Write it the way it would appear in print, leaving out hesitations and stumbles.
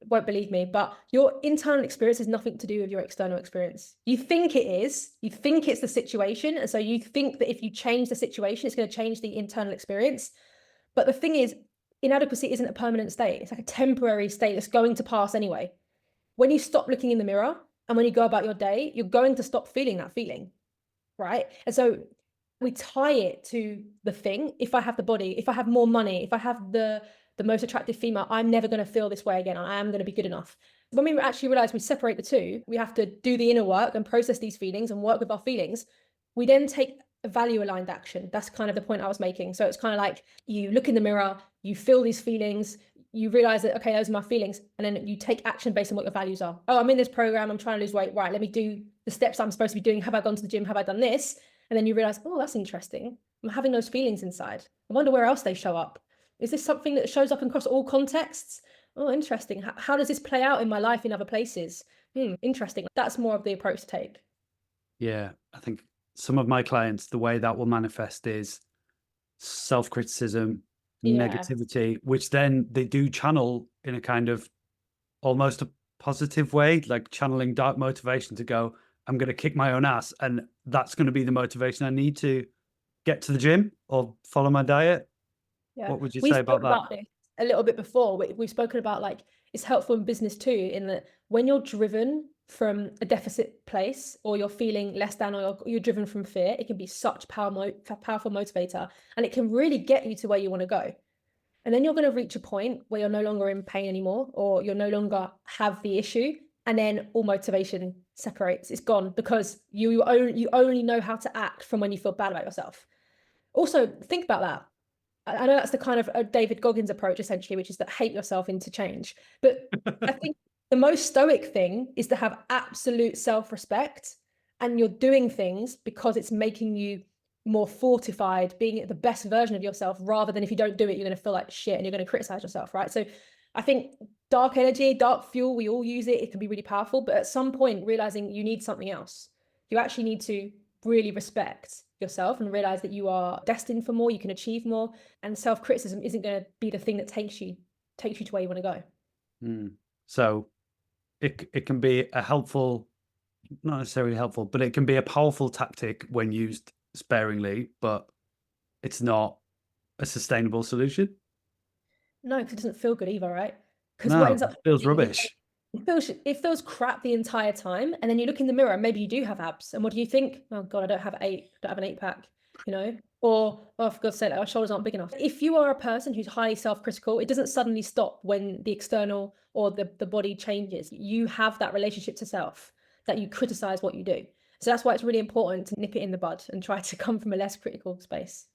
won't believe me, but your internal experience has nothing to do with your external experience. You think it is, you think it's the situation. And so you think that if you change the situation, it's going to change the internal experience. But the thing is, inadequacy isn't a permanent state. It's like a temporary state that's going to pass anyway. When you stop looking in the mirror and when you go about your day, you're going to stop feeling that feeling, right? And so we tie it to the thing. If I have the body, if I have more money, if I have the most attractive female, I'm never going to feel this way again. I am going to be good enough. When we actually realize we separate the two, we have to do the inner work and process these feelings and work with our feelings. We then take a value aligned action. That's kind of the point I was making. So it's kind of like you look in the mirror, you feel these feelings, you realize that, okay, those are my feelings. And then you take action based on what your values are. Oh, I'm in this program, I'm trying to lose weight. Right, let me do the steps I'm supposed to be doing. Have I gone to the gym? Have I done this? And then you realize, oh, that's interesting. I'm having those feelings inside. I wonder where else they show up. Is this something that shows up across all contexts? Oh, interesting. How does this play out in my life in other places? Interesting. That's more of the approach to take. Yeah, I think some of my clients, the way that will manifest is self-criticism, Yeah. negativity, which then they do channel in a kind of almost a positive way, like channeling dark motivation to go, I'm going to kick my own ass. And that's going to be the motivation I need to get to the gym or follow my diet. Yeah. What would you We say about spoke that? about this a little bit before. We've spoken about like it's helpful in business too, in that when you're driven from a deficit place or you're feeling less than or you're driven from fear, it can be such powerful motivator and it can really get you to where you want to go. And then you're going to reach a point where you're no longer in pain anymore or you're no longer have the issue. And then all motivation separates. It's gone because you only know how to act from when you feel bad about yourself. Also, think about that. I know that's the kind of David Goggins approach, essentially, which is that hate yourself into change. But I think the most stoic thing is to have absolute self-respect and you're doing things because it's making you more fortified, being the best version of yourself, rather than if you don't do it, you're going to feel like shit and you're going to criticize yourself, right? So I think dark energy, dark fuel, we all use it. It can be really powerful. But at some point, realizing you need something else. You actually need to really respect yourself and realize that you are destined for more, you can achieve more, and self-criticism isn't going to be the thing that takes you to where you want to go. So it can be a helpful, not necessarily helpful, but it can be a powerful tactic when used sparingly, but it's not a sustainable solution. No, because it doesn't feel good either, right? Because what No, ends up it feels happening is rubbish. it feels crap the entire time, and then you look in the mirror and maybe you do have abs, and what do you think? Oh God, I don't have an 8 pack, you know? Or, oh, for God's sake, our shoulders aren't big enough. If you are a person who's highly self-critical, it doesn't suddenly stop when the external or the body changes. You have that relationship to self that you criticize what you do. So that's why it's really important to nip it in the bud and try to come from a less critical space.